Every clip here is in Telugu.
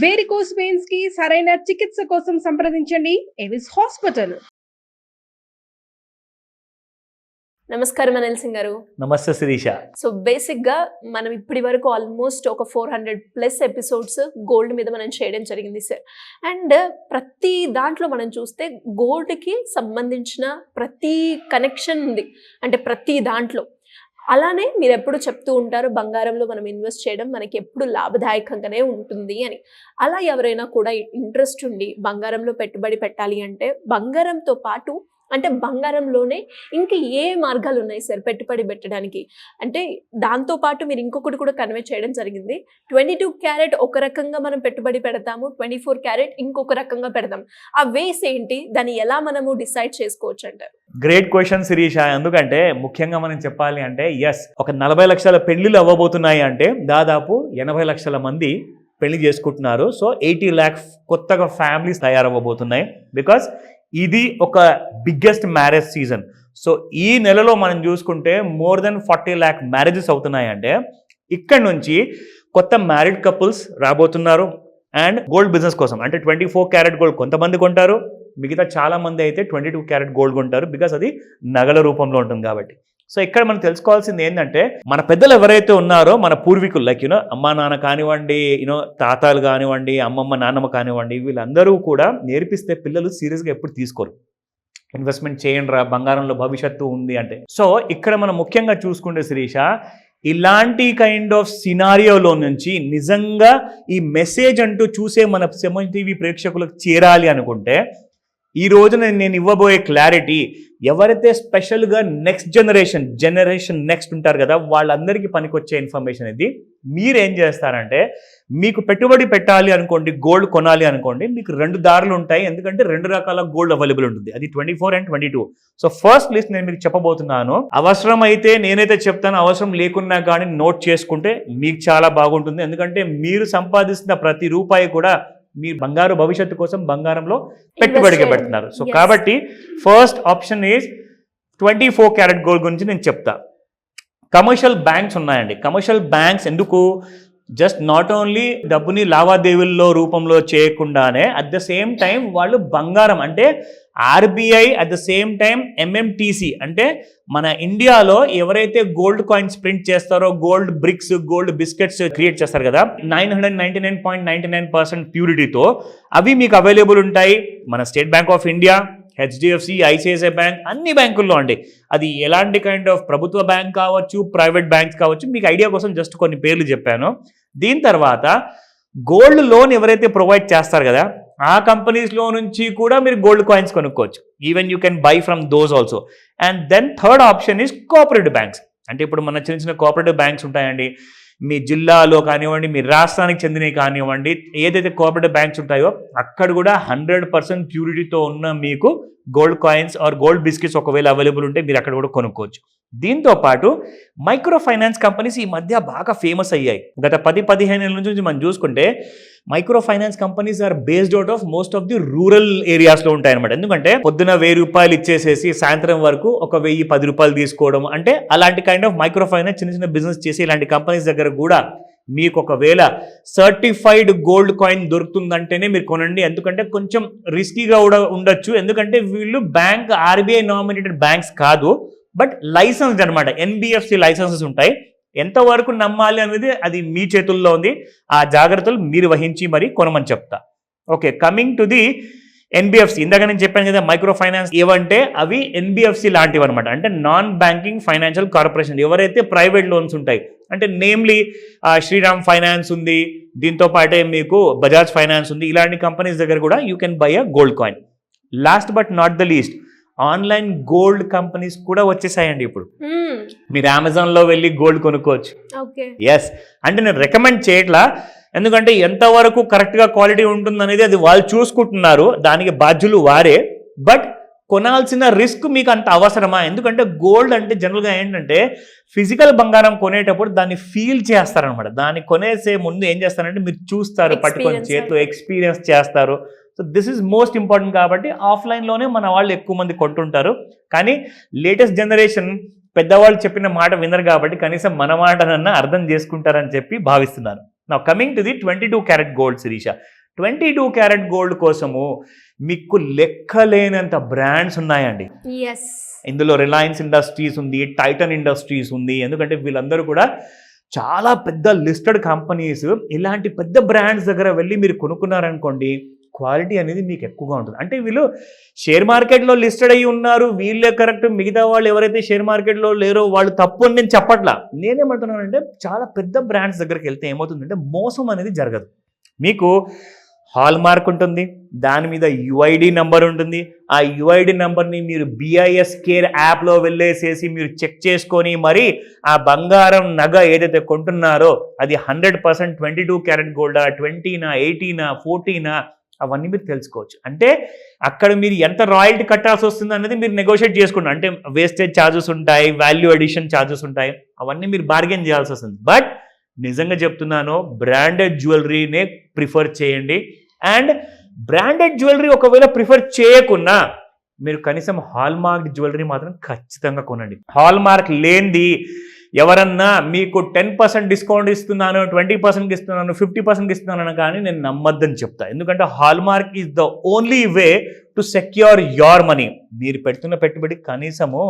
వేరికోస్ వెయిన్స్ కి సరైన చికిత్స కోసం సంప్రదించండి ఎవిస్ హాస్పిటల్. నమస్కారం అనిల్ సింగ్ గారు. నమస్తే శిరీష. సో బేసిక్ గా మనం ఇప్పటి వరకు ఆల్మోస్ట్ ఒక 400+ ఎపిసోడ్స్ గోల్డ్ మీద మనం చేయడం జరిగింది సార్. అండ్ ప్రతి దాంట్లో మనం చూస్తే గోల్డ్ కి సంబంధించిన ప్రతి కనెక్షన్ ఉంది, అంటే ప్రతి దాంట్లో. అలానే మీరు ఎప్పుడు చెప్తూ ఉంటారు బంగారంలో మనం ఇన్వెస్ట్ చేయడం మనకి ఎప్పుడు లాభదాయకంగానే ఉంటుంది అని. అలా ఎవరైనా కూడా ఇంట్రెస్ట్ ఉండి బంగారంలో పెట్టుబడి పెట్టాలి అంటే బంగారంతో పాటు అంటే బంగారంలోనే ఇంకా ఏ మార్గాలు ఉన్నాయి సార్ పెట్టుబడి పెట్టడానికి? అంటే దాంతోపాటు మీరు ఇంకొకటి కూడా కన్వే చేయడం జరిగింది. 22 క్యారెట్ ఒక రకంగా మనం పెట్టుబడి పెడతాము, 24 క్యారెట్ ఇంకొక రకంగా పెడతాం. ఆ వేస్ ఏంటి, దాన్ని ఎలా మనము డిసైడ్ చేసుకోవచ్చు అంటారు? Great question Shirisha. ఎందుకంటే ముఖ్యంగా మనం చెప్పాలి అంటే ఒక 40 లక్షల పెళ్లిళ్ళు అవ్వబోతున్నాయి అంటే దాదాపు 80 లక్షల మంది పెళ్లి చేసుకుంటున్నారు. సో 80 lakhs కొత్తగా ఫ్యామిలీస్ తయారవ్వబోతున్నాయి. బికాస్ ఇది ఒక బిగ్గెస్ట్ మ్యారేజ్ సీజన్. సో ఈ నెలలో మనం చూసుకుంటే మోర్ దెన్ 40 lakh మ్యారేజెస్ అవుతున్నాయి. అంటే ఇక్కడ నుంచి కొత్త మ్యారీడ్ కపుల్స్ రాబోతున్నారు. అండ్ గోల్డ్ బిజినెస్ కోసం అంటే 24 క్యారెట్ గోల్డ్ కొంతమంది కొంటారు, మిగతా చాలా మంది అయితే 22 క్యారెట్ గోల్డ్ కొంటారు. బికాస్ అది నగల రూపంలో ఉంటుంది కాబట్టి. సో ఇక్కడ మనం తెలుసుకోవాల్సింది ఏంటంటే మన పెద్దలు ఎవరైతే ఉన్నారో మన పూర్వీకులు లైక్ అమ్మా నాన్న కానివ్వండి, తాతాలు కానివ్వండి, అమ్మమ్మ నాన్నమ్మ కానివ్వండి, వీళ్ళందరూ కూడా నేర్పిస్తే పిల్లలు సీరియస్గా ఎప్పుడు తీసుకోరు. ఇన్వెస్ట్మెంట్ చేయండి రా, బంగారంలో భవిష్యత్తు ఉంది అంటే. సో ఇక్కడ మనం ముఖ్యంగా చూసుకుంటే శిరీష, ఇలాంటి కైండ్ ఆఫ్ సినారియోలో నుంచి నిజంగా ఈ మెసేజ్ అంటూ చూసే మన సెమన్ టీవీ ప్రేక్షకులకు చేరాలి అనుకుంటే ఈ రోజు నేను ఇవ్వబోయే క్లారిటీ ఎవరైతే స్పెషల్గా జనరేషన్ నెక్స్ట్ ఉంటారు కదా, వాళ్ళందరికీ పనికొచ్చే ఇన్ఫర్మేషన్ ఇది. మీరేం చేస్తారంటే మీకు పెట్టుబడి పెట్టాలి అనుకోండి, గోల్డ్ కొనాలి అనుకోండి, మీకు 2 దారులు ఉంటాయి. ఎందుకంటే 2 రకాల గోల్డ్ అవైలబుల్ ఉంటుంది, అది 24 and 22. సో ఫస్ట్ లిస్ట్ నేను మీకు చెప్పబోతున్నాను. అవసరం అయితే నేనైతే చెప్తాను, అవసరం లేకున్నా కానీ నోట్ చేసుకుంటే మీకు చాలా బాగుంటుంది. ఎందుకంటే మీరు సంపాదిస్తున్న ప్రతి రూపాయి కూడా మీ బంగారు భవిష్యత్తు కోసం బంగారంలో పెట్టుబడిగా పెడుతున్నారు. సో కాబట్టి first option is 24 carat gold గురించి నేను చెప్తా. కమర్షియల్ బ్యాంక్స్ ఉన్నాయండి. కమర్షియల్ బ్యాంక్స్ ఎందుకు? జస్ట్ నాట్ ఓన్లీ డబ్బుని లావాదేవీల్లో రూపంలో చేయకుండానే అట్ ద సేమ్ టైం వాళ్ళు బంగారం అంటే RBI, at the same time MMTC అంటే మన ఇండియాలో ఎవరైతే గోల్డ్ కాయిన్స్ ప్రింట్ చేస్తారో, gold bricks, gold biscuits create చేస్తారు కదా 999.99% ప్యూరిటీతో, అవి మీకు అవైలబుల్ ఉంటాయి మన State Bank of India, HDFC, ICICI bank, అన్ని బ్యాంకుల్లో అండి. అది ఎలాంటి కైండ్ ఆఫ్ ప్రభుత్వ బ్యాంక్ కావచ్చు, ప్రైవేట్ బ్యాంక్స్ కావచ్చు, మీకు ఐడియా కోసం జస్ట్ కొన్ని పేర్లు చెప్పాను. దీని తర్వాత గోల్డ్ లోన్ ఎవరైతే ప్రొవైడ్ చేస్తారు కదా ఆ కంపెనీస్లో నుంచి కూడా మీరు గోల్డ్ కాయిన్స్ కొనుక్కోవచ్చు. Even you can buy from those also. And then third option is cooperative banks. అంటే ఇప్పుడు మన చిన్న చిన్న కోఆపరేటివ్ బ్యాంక్స్ ఉంటాయండి, మీ జిల్లాలో కానివ్వండి, మీ రాష్ట్రానికి చెందినవి కానివ్వండి, ఏదైతే కోఆపరేటివ్ బ్యాంక్స్ ఉంటాయో అక్కడ కూడా 100% ప్యూరిటీతో ఉన్న మీకు gold coins or gold biscuits ఒకవేళ అవైలబుల్ ఉంటే మీరు అక్కడ కూడా కొనుక్కోవచ్చు. దీంతో పాటు మైక్రో ఫైనాన్స్ కంపెనీస్ ఈ మధ్య బాగా ఫేమస్ అయ్యాయి. గత 10-15 ఏళ్ళ నుంచి మనం చూసుకుంటే micro finance companies are based out of most of the rural ఏరియాస్లో ఉంటాయన్నమాట. ఎందుకంటే పొద్దున 1000 రూపాయలు ఇచ్చేసేసి సాయంత్రం వరకు ఒక 1010 రూపాయలు తీసుకోవడం, అంటే అలాంటి కైండ్ ఆఫ్ మైక్రో ఫైనాన్స్ చిన్న చిన్న బిజినెస్ చేసి ఇలాంటి కంపెనీస్ దగ్గర కూడా మీకు ఒకవేళ సర్టిఫైడ్ గోల్డ్ కాయిన్ దొరుకుతుందంటేనే మీరు కొనండి. ఎందుకంటే కొంచెం రిస్కీగా కూడా ఉండొచ్చు. ఎందుకంటే వీళ్ళు బ్యాంక్ ఆర్బీఐ నామినేటెడ్ బ్యాంక్స్ కాదు, బట్ లైసెన్స్డ్ అనమాట. ఎన్బిఎఫ్సి లైసెన్సెస్ ఉంటాయి. ఎంతవరకు నమ్మాలి అనేది అది మీ చేతుల్లో ఉంది. ఆ జాగ్రత్తలు మీరు వహించి మరి కొనమని చెప్తా. Okay, coming to the NBFC. ఇందాక నేను చెప్పాను కదా మైక్రో ఫైనాన్స్ ఏవంటే అవి ఎన్బిఎఫ్సి లాంటివి అనమాట. అంటే నాన్ బ్యాంకింగ్ ఫైనాన్షియల్ కార్పొరేషన్, ఎవరైతే ప్రైవేట్ లోన్స్ ఉంటాయి అంటే నేమ్లీ శ్రీరామ్ ఫైనాన్స్ ఉంది, దీంతో పాటే మీకు బజాజ్ ఫైనాన్స్ ఉంది. ఇలాంటి కంపెనీస్ దగ్గర కూడా you can by a gold coin. Last but not the least, online gold companies కూడా వచ్చేసాయండి. ఇప్పుడు మీరు అమెజాన్లో వెళ్ళి గోల్డ్ కొనుక్కోవచ్చు. ఎస్, అంటే నేను రికమెండ్ చేయట్లా, ఎందుకంటే ఎంతవరకు కరెక్ట్గా క్వాలిటీ ఉంటుంది అనేది అది వాళ్ళు చూసుకుంటున్నారు, దానికి బాధ్యులు వారే. బట్ కొనాల్సిన రిస్క్ మీకు అంత అవసరమా? ఎందుకంటే గోల్డ్ అంటే జనరల్గా ఏంటంటే ఫిజికల్ బంగారం కొనేటప్పుడు దాన్ని ఫీల్ చేస్తారనమాట. దాన్ని కొనేసే ముందు ఏం చేస్తారంటే మీరు చూస్తారు, పట్టుకొని చేతితో ఎక్స్పీరియన్స్ చేస్తారు. So this is most important. కాబట్టి ఆఫ్లైన్లోనే మన వాళ్ళు ఎక్కువ మంది కొంటుంటారు. కానీ లేటెస్ట్ జనరేషన్ పెద్దవాళ్ళు చెప్పిన మాట వినరు కాబట్టి కనీసం మన మాటనన్నా అర్థం చేసుకుంటారని చెప్పి భావిస్తున్నాను. నా coming to the 22 carat gold Shirisha. 22 carat gold కోసము మీకు లెక్కలేనంత బ్రాండ్స్ ఉన్నాయండి. ఎస్, ఇందులో రిలయన్స్ ఇండస్ట్రీస్ ఉంది, టైటన్ ఇండస్ట్రీస్ ఉంది. ఎందుకంటే వీళ్ళందరూ కూడా చాలా పెద్ద లిస్టెడ్ కంపెనీస్. ఇలాంటి పెద్ద బ్రాండ్స్ దగ్గర వెళ్ళి మీరు కొనుక్కున్నారనుకోండి, క్వాలిటీ అనేది మీకు ఎక్కువగా ఉంటుంది. అంటే వీళ్ళు షేర్ మార్కెట్లో లిస్టెడ్ అయ్యి ఉన్నారు, వీళ్ళే కరెక్ట్, మిగతా వాళ్ళు ఎవరైతే షేర్ మార్కెట్లో లేరో వాళ్ళు తప్పు అని నేను చెప్పట్లా. నేనేమంటున్నానంటే చాలా పెద్ద బ్రాండ్స్ దగ్గరికి వెళ్తే ఏమవుతుందంటే మోసం అనేది జరగదు. మీకు హాల్ మార్క్ ఉంటుంది, దాని మీద యుఐడి నెంబర్ ఉంటుంది. ఆ యుఐడి నెంబర్ని మీరు BIS కేర్ యాప్లో వెళ్ళేసేసి మీరు చెక్ చేసుకొని మరి ఆ బంగారం నగ ఏదైతే కొంటున్నారో అది 100% 22 క్యారెట్ గోల్డా, 20నా, 80నా, 40నా, అవన్నీ మీరు తెలుసుకోవచ్చు. అంటే అక్కడ మీరు ఎంత రాయల్టీ కట్టాల్సి వస్తుంది అనేది మీరు నెగోషియేట్ చేసుకుంటారు. అంటే వేస్టేజ్ ఛార్జెస్ ఉంటాయి, వాల్యూ అడిషన్ ఛార్జెస్ ఉంటాయి, అవన్నీ మీరు బార్గెన్ చేయాల్సి వస్తుంది. బట్ నిజంగా చెప్తున్నాను, బ్రాండెడ్ జ్యువెలరీనే ప్రిఫర్ చేయండి. అండ్ బ్రాండెడ్ జ్యువెలరీ ఒకవేళ ప్రిఫర్ చేయకున్నా మీరు కనీసం హాల్ మార్క్ జ్యువెలరీ మాత్రం ఖచ్చితంగా కొనండి. హాల్ మార్క్ లేనిది ఎవరన్నా మీకు 10% డిస్కౌంట్ ఇస్తున్నాను, 20% ఇస్తున్నాను, 50% ఇస్తున్నాను కానీ నేను నమ్మద్దని చెప్తా. ఎందుకంటే hall mark is the only way to secure your money. మీరు పెడుతున్న పెట్టుబడి కనీసము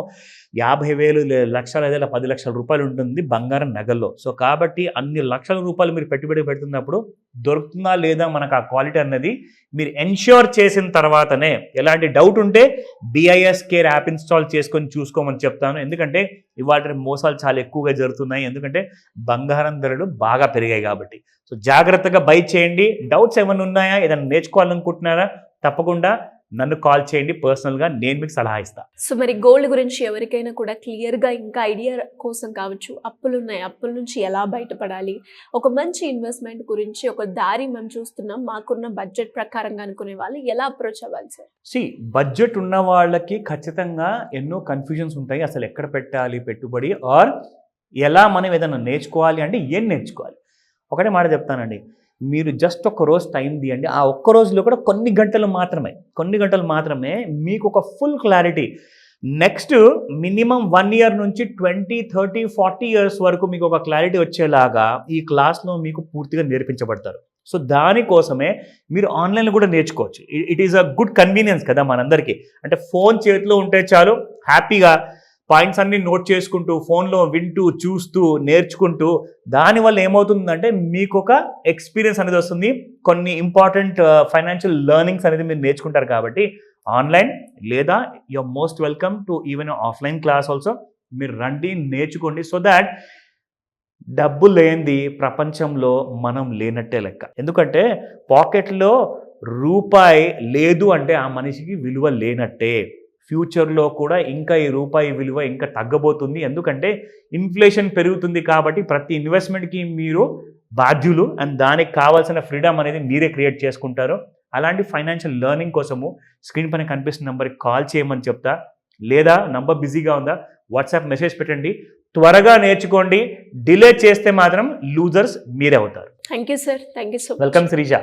50,000 లక్షల లేదా 10 లక్షల రూపాయలు ఉంటుంది బంగారం నగల్లో. సో కాబట్టి అన్ని లక్షల రూపాయలు మీరు పెట్టుబడి పెడుతున్నప్పుడు దొరుకుతుందా లేదా మనకు ఆ క్వాలిటీ అన్నది మీరు ఎన్ష్యూర్ చేసిన తర్వాతనే, ఎలాంటి డౌట్ ఉంటే BIS కేర్ యాప్ ఇన్స్టాల్ చేసుకొని చూసుకోమని చెప్తాను. ఎందుకంటే ఇవాళ మోసాలు చాలా ఎక్కువగా జరుగుతున్నాయి, ఎందుకంటే బంగారం ధరలు బాగా పెరిగాయి కాబట్టి. సో జాగ్రత్తగా బై చేయండి. డౌట్స్ ఏమైనా ఉన్నాయా, ఏదైనా నేర్చుకోవాలనుకుంటున్నారా, తప్పకుండా నన్ను కాల్ చేయండి, పర్సనల్గా నేను మీకు సలహా ఇస్తాను. సో మరి గోల్డ్ గురించి ఎవరికైనా కూడా క్లియర్గా ఇంకా ఐడియా కోసం కావచ్చు, అప్పులు ఉన్నాయి, అప్పుల నుంచి ఎలా బయటపడాలి, ఒక మంచి ఇన్వెస్ట్మెంట్ గురించి ఒక దారి మేము చూస్తున్నాం, మాకున్న బడ్జెట్ ప్రకారంగా అనుకునే వాళ్ళు ఎలా అప్రోచ్ అవ్వాలి సార్? బడ్జెట్ ఉన్న వాళ్ళకి ఖచ్చితంగా ఎన్నో కన్ఫ్యూజన్స్ ఉంటాయి. అసలు ఎక్కడ పెట్టాలి పెట్టుబడి, ఆర్ ఎలా మనం ఏదైనా నేర్చుకోవాలి అంటే ఏం నేర్చుకోవాలి. ఒకటే మాట చెప్తానండి, మీరు జస్ట్ ఒక రోజు టైం తీయండి. ఆ ఒక్క రోజులో కూడా కొన్ని గంటలు మాత్రమే మీకు ఒక full clarity. Next minimum 1 year నుంచి 20, 30, 40 years వరకు మీకు ఒక క్లారిటీ వచ్చేలాగా ఈ క్లాస్లో మీకు పూర్తిగా నేర్పించబడతారు. సో దానికోసమే మీరు ఆన్లైన్లో కూడా నేర్చుకోవచ్చు. It is a good convenience కదా మనందరికీ. అంటే ఫోన్ చేతిలో ఉంటే చాలు, హ్యాపీగా పాయింట్స్ అన్ని నోట్ చేసుకుంటూ, ఫోన్లో వింటూ, చూస్తూ, నేర్చుకుంటూ, దానివల్ల ఏమవుతుందంటే మీకు ఒక ఎక్స్పీరియన్స్ అనేది వస్తుంది. కొన్ని ఇంపార్టెంట్ ఫైనాన్షియల్ లెర్నింగ్స్ అనేది మీరు నేర్చుకుంటారు. కాబట్టి ఆన్లైన్ లేదా you're most welcome to even offline class also. మీరు రండి, నేర్చుకోండి. సో దాట్ డబ్బు లేనిది ప్రపంచంలో మనం లేనట్టే లెక్క. ఎందుకంటే పాకెట్లో రూపాయి లేదు అంటే ఆ మనిషికి విలువ లేనట్టే. ఫ్యూచర్లో కూడా ఇంకా ఈ రూపాయి విలువ ఇంకా తగ్గబోతుంది. ఎందుకంటే ఇన్ఫ్లేషన్ పెరుగుతుంది కాబట్టి ప్రతి ఇన్వెస్ట్మెంట్కి మీరు బాధ్యులు. అండ్ దానికి కావాల్సిన ఫ్రీడమ్ అనేది మీరే క్రియేట్ చేసుకుంటారు. అలాంటి ఫైనాన్షియల్ లెర్నింగ్ కోసము స్క్రీన్ పైన కనిపిస్తున్న నెంబర్కి కాల్ చేయమని చెప్తా. లేదా నంబర్ బిజీగా ఉందా, వాట్సాప్ మెసేజ్ పెట్టండి. త్వరగా నేర్చుకోండి. డిలే చేస్తే మాత్రం లూజర్స్ మీరే అవుతారు. Thank you sir. Thank you so much. Welcome Sirisha.